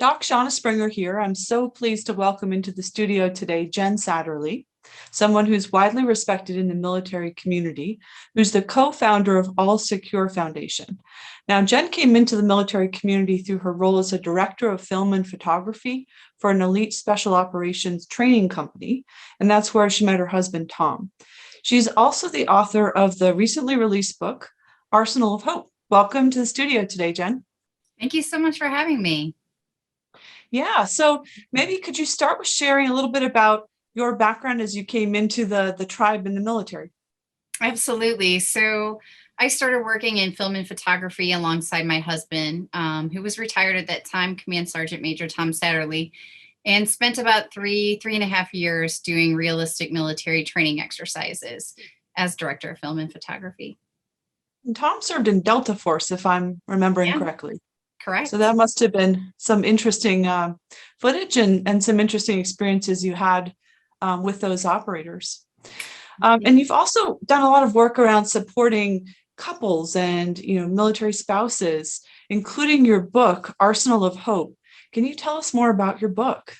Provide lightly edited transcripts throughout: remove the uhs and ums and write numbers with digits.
Doc Shauna Springer here. I'm so pleased to welcome into the studio today Jen Satterly, someone who's widely respected in the military community, who's the co-founder of All Secure Foundation. Now, Jen came into the military community through her role as a director of film and photography for an elite special operations training company, and that's where she met her husband, Tom. She's also the author of the recently released book, Arsenal of Hope. Welcome to the studio today, Jen. Thank you so much for having me. Yeah, so maybe could you start with sharing a little bit about your background as you came into the tribe in the military? Absolutely. So I started working in film and photography alongside my husband, who was retired at that time, Command Sergeant Major Tom Satterly, and spent about three and a half years doing realistic military training exercises as director of film and photography. And Tom served in Delta Force, if I'm remembering Yeah, correctly. correct. So that must have been some interesting footage and some interesting experiences you had with those operators. And you've also done a lot of work around supporting couples and military spouses, including your book, Arsenal of Hope. Can you tell us more about your book?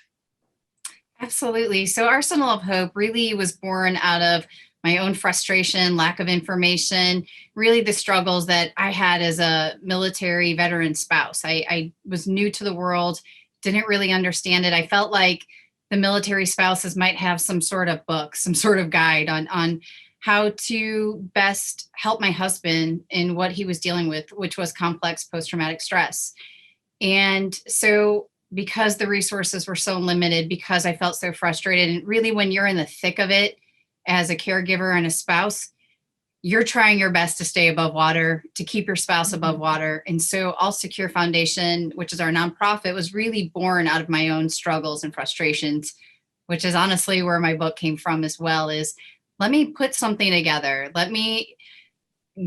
Absolutely. So Arsenal of Hope really was born out of my own frustration, lack of information, really the struggles that I had as a military veteran spouse. I was new to the world, didn't really understand it. I felt like the military spouses might have some sort of book, some sort of guide on how to best help my husband in what he was dealing with, which was complex post-traumatic stress. And so because the resources were so limited, because I felt so frustrated, and really when you're in the thick of it as a caregiver and a spouse, you're trying your best to stay above water, to keep your spouse above water. And so All Secure Foundation, which is our nonprofit, was really born out of my own struggles and frustrations, which is honestly where my book came from as well, is let me put something together. Let me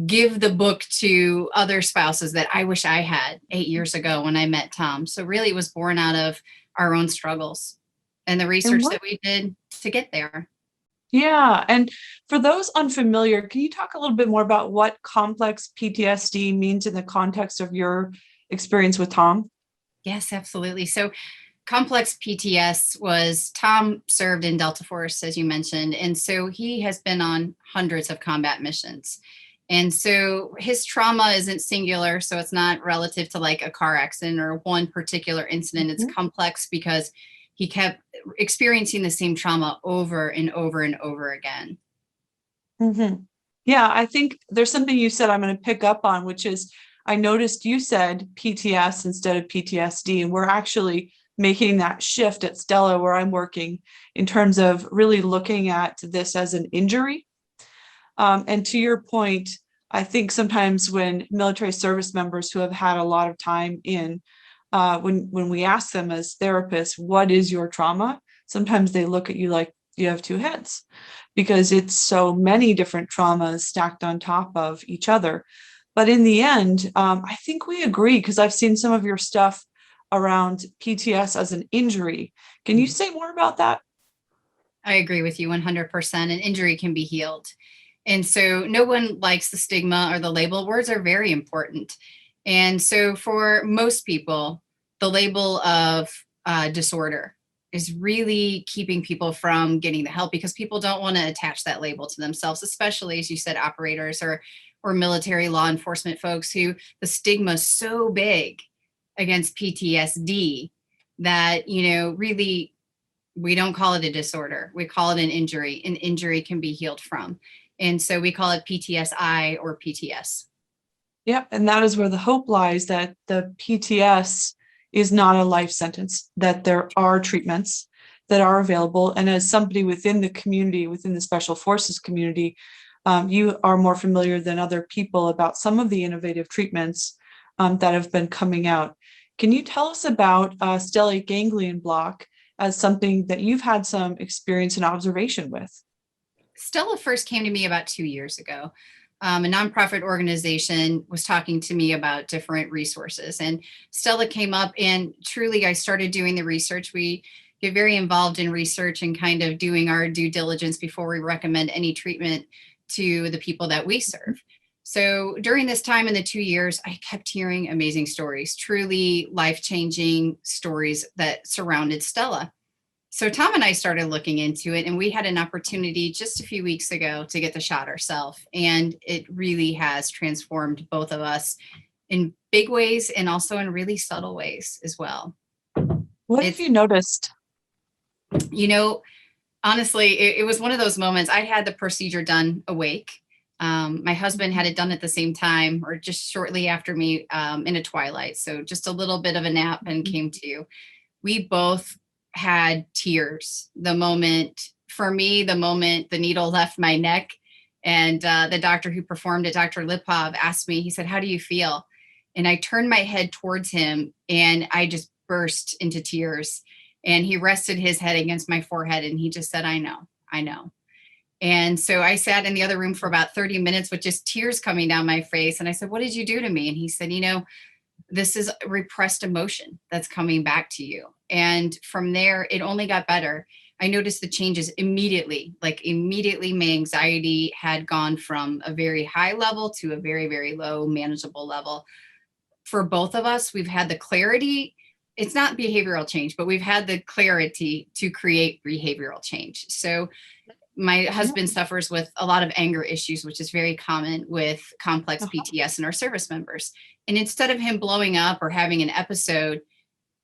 give the book to other spouses that I wish I had 8 years ago when I met Tom. So really it was born out of our own struggles and the research that we did to get there. Yeah, and for those unfamiliar, can you talk a little bit more about what complex PTSD means in the context of your experience with Tom? Yes, absolutely. So complex PTS was Tom served in Delta Force, as you mentioned, and so he has been on hundreds of combat missions. And so his trauma isn't singular, so it's not relative to like a car accident or one particular incident. It's complex because he kept experiencing the same trauma over and over and over again. Yeah, I think there's something you said I'm going to pick up on, which is I noticed you said PTS instead of PTSD, and we're actually making that shift at Stella where I'm working in terms of really looking at this as an injury. And to your point, I think sometimes when military service members who have had a lot of time in, when we ask them as therapists, what is your trauma? Sometimes they look at you like you have two heads because it's so many different traumas stacked on top of each other. But in the end, I think we agree because I've seen some of your stuff around PTS as an injury. Can you say more about that? I agree with you 100%. An injury can be healed. And so no one likes the stigma or the label. Words are very important. And so for most people, the label of disorder is really keeping people from getting the help because people don't want to attach that label to themselves, especially as you said, operators or military law enforcement folks who the stigma is so big against PTSD that, really we don't call it a disorder. We call it an injury. An injury can be healed from. And so we call it PTSI or PTS. Yep. And that is where the hope lies, that the PTS is not a life sentence, that there are treatments that are available. And as somebody within the community, within the Special Forces community, you are more familiar than other people about some of the innovative treatments that have been coming out. Can you tell us about stellate ganglion block as something that you've had some experience and observation with? Stella first came to me about 2 years ago. A nonprofit organization was talking to me about different resources, and Stella came up, and truly I started doing the research. We get very involved in research and kind of doing our due diligence before we recommend any treatment to the people that we serve. So during this time in the 2 years, I kept hearing amazing stories, truly life-changing stories that surrounded Stella. So Tom and I started looking into it, and we had an opportunity just a few weeks ago to get the shot ourselves. And it really has transformed both of us in big ways and also in really subtle ways as well. What have It's, you noticed? you know, honestly, it was one of those moments. I had the procedure done awake. My husband had it done at the same time or just shortly after me in a twilight. So just a little bit of a nap and came to. We both had tears the moment, for me, the moment the needle left my neck. And the doctor who performed it, Dr. Lipov, asked me, he said, "How do you feel?" And I turned my head towards him and I just burst into tears. And he rested his head against my forehead and he just said, "I know, I know." And so I sat in the other room for about 30 minutes with just tears coming down my face. And I said, "What did you do to me?" And he said, "This is repressed emotion that's coming back to you." And from there, it only got better. I noticed the changes immediately. Like immediately, my anxiety had gone from a very high level to a very, very low, manageable level. For both of us, we've had the clarity. It's not behavioral change, but we've had the clarity to create behavioral change. So my husband suffers with a lot of anger issues, which is very common with complex PTS in our service members. And instead of him blowing up or having an episode,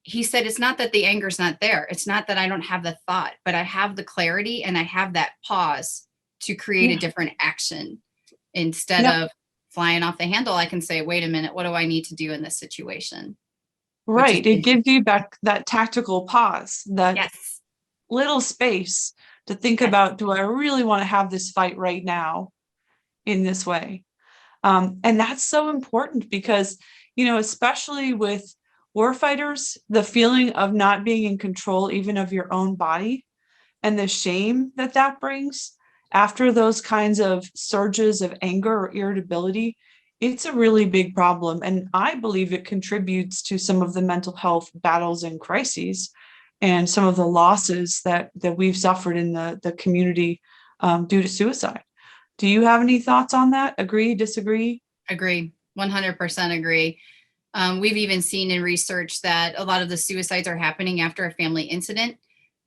he said, "It's not that the anger's not there. It's not that I don't have the thought, but I have the clarity and I have that pause to create a Yeah. different action. Instead Yep. of flying off the handle, I can say, wait a minute, what do I need to do in this situation?" Which is, Right. It gives you back that tactical pause, that yes, little space to think yes, about, do I really want to have this fight right now in this way? And that's so important because, especially with warfighters, the feeling of not being in control, even of your own body, and the shame that that brings after those kinds of surges of anger or irritability, it's a really big problem. And I believe it contributes to some of the mental health battles and crises and some of the losses that we've suffered in the community due to suicide. Do you have any thoughts on that? Agree, disagree? agree, 100% agree. We've even seen in research that a lot of the suicides are happening after a family incident.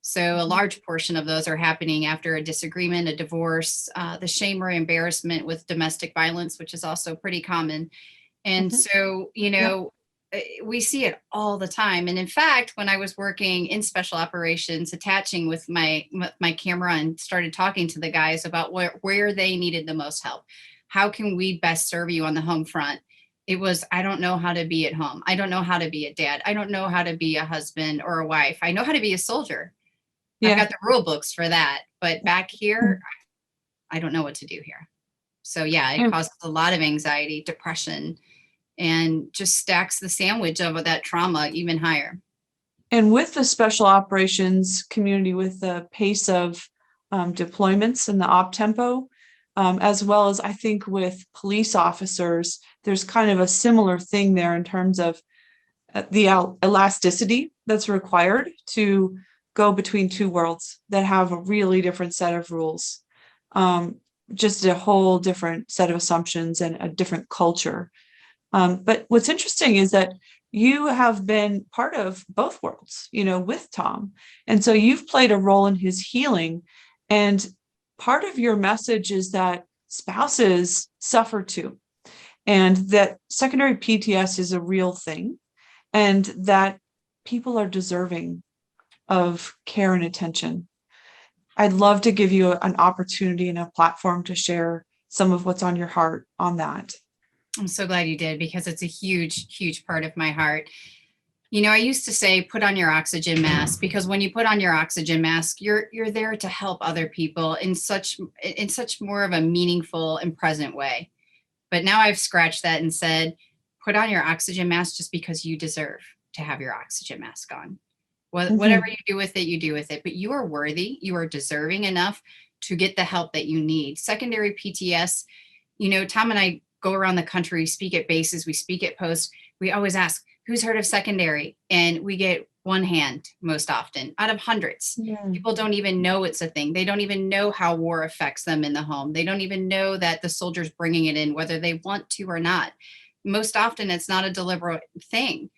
So a large portion of those are happening after a disagreement, a divorce, the shame or embarrassment with domestic violence, which is also pretty common. And Mhm. so, Yeah. we see it all the time. And in fact, when I was working in special operations, attaching with my camera and started talking to the guys about where they needed the most help, how can we best serve you on the home front? It was, I don't know how to be at home. I don't know how to be a dad. I don't know how to be a husband or a wife. I know how to be a soldier. I've Yeah. got the rule books for that. But back here, I don't know what to do here. So yeah, it And, causes a lot of anxiety, depression, and just stacks the sandwich of that trauma even higher. and with the special operations community, with the pace of deployments and the op tempo, as well as I think with police officers, there's kind of a similar thing there in terms of the elasticity that's required to go between two worlds that have a really different set of rules, um, just a whole different set of assumptions and a different culture. But what's interesting is that you have been part of both worlds, with Tom. And so you've played a role in his healing. And part of your message is that spouses suffer too, and that secondary PTS is a real thing, and that people are deserving of care and attention. I'd love to give you an opportunity and a platform to share some of what's on your heart on that. I'm so glad you did because it's a huge, huge part of my heart. I used to say, put on your oxygen mask, because when you put on your oxygen mask, you're there to help other people in such more of a meaningful and present way. But now I've scratched that and said, put on your oxygen mask just because you deserve to have your oxygen mask on. Whatever Mhm. you do with it, you do with it. But you are worthy. You are deserving enough to get the help that you need. Secondary PTS, Tom and I go around the country, speak at bases, we speak at posts. We always ask, who's heard of secondary? And we get one hand most often out of hundreds. Yeah. People don't even know it's a thing. They don't even know how war affects them in the home. They don't even know that the soldier's bringing it in, whether they want to or not. Most often, it's not a deliberate thing.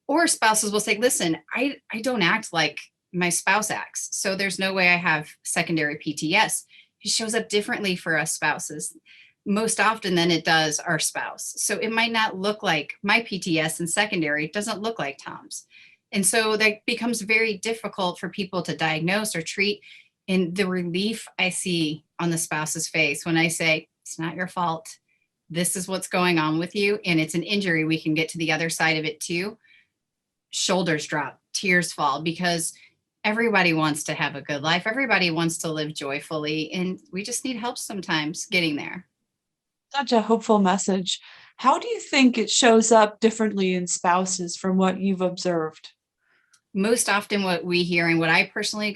Or spouses will say, listen, I don't act like my spouse acts. So there's no way I have secondary PTS. It shows up differently for us spouses most often than it does our spouse. So it might not look like my PTS in secondary. It doesn't look like Tom's. And so that becomes very difficult for people to diagnose or treat. And the relief I see on the spouse's face when I say, it's not your fault. This is what's going on with you. And it's an injury. We can get to the other side of it too. Shoulders drop, tears fall, because everybody wants to have a good life. Everybody wants to live joyfully. And we just need help sometimes getting there. Such a hopeful message. How do you think it shows up differently in spouses from what you've observed? Most often what we hear and what I personally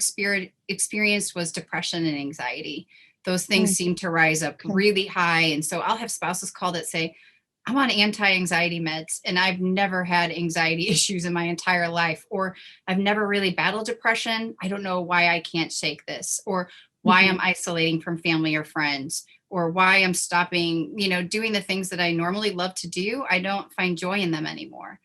experienced was depression and anxiety. Those things Mm, seem to rise up okay. really high. And so I'll have spouses call that say, I'm on anti-anxiety meds and I've never had anxiety issues in my entire life, or I've never really battled depression. I don't know why I can't shake this, or why Mhm. I'm isolating from family or friends, or why I'm stopping, doing the things that I normally love to do. I don't find joy in them anymore.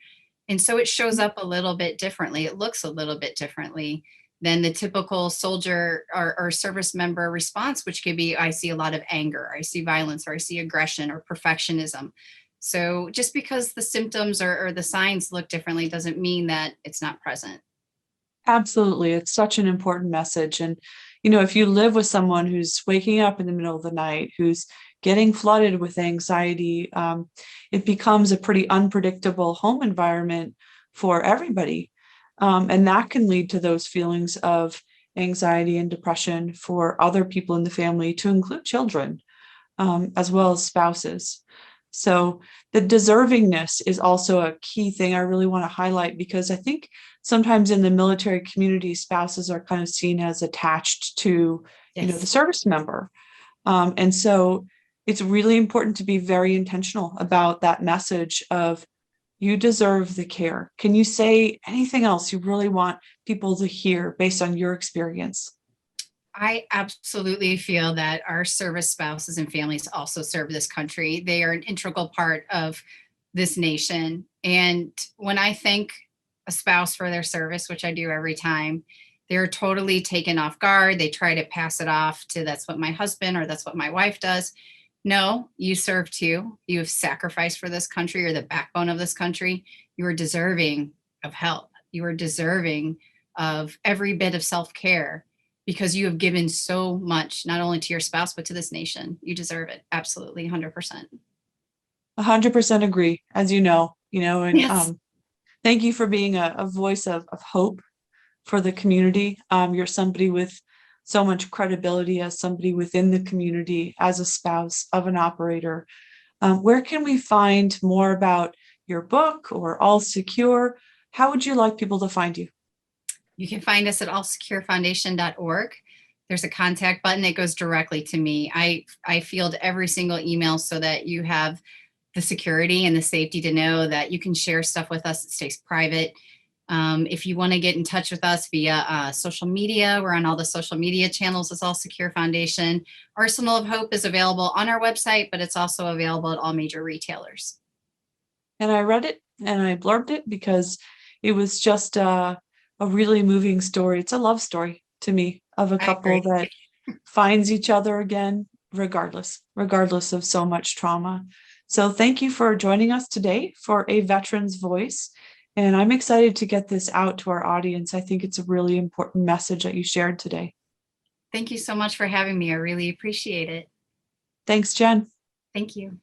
And so it shows up a little bit differently. It looks a little bit differently than the typical soldier or service member response, which could be, I see a lot of anger, I see violence, or I see aggression or perfectionism. So just because the symptoms or the signs look differently doesn't mean that it's not present. Absolutely. It's such an important message. And, if you live with someone who's waking up in the middle of the night, who's getting flooded with anxiety, it becomes a pretty unpredictable home environment for everybody. And that can lead to those feelings of anxiety and depression for other people in the family, to include children, as well as spouses. So the deservingness is also a key thing I really want to highlight, because I think sometimes in the military community, spouses are kind of seen as attached to, the Yes. service member. And so it's really important to be very intentional about that message of, you deserve the care. Can you say anything else you really want people to hear based on your experience? I absolutely feel that our service spouses and families also serve this country. They are an integral part of this nation. And when I thank a spouse for their service, which I do every time, they're totally taken off guard. They try to pass it off to, that's what my husband or that's what my wife does. No, you serve too. You have sacrificed for this country. You're the backbone of this country. You are deserving of help. You are deserving of every bit of self-care, because you have given so much, not only to your spouse, but to this nation. You deserve it. Absolutely. 100%. 100% agree, as and Yes. thank you for being a voice of hope for the community. You're somebody with so much credibility as somebody within the community, as a spouse of an operator. Where can we find more about your book or All Secure? How would you like people to find you? You can find us at allsecurefoundation.org. There's a contact button that goes directly to me. I field every single email so that you have the security and the safety to know that you can share stuff with us. It stays private. If you want to get in touch with us via social media, we're on all the social media channels as All Secure Foundation. Arsenal of Hope is available on our website, but it's also available at all major retailers. And I read it and I blurbed it because it was just a really moving story. It's a love story to me, of a I agree. couple that finds each other again, regardless of so much trauma. So thank you for joining us today for A Veteran's Voice. And I'm excited to get this out to our audience. I think it's a really important message that you shared today. Thank you so much for having me. I really appreciate it. Thanks, Jen. Thank you.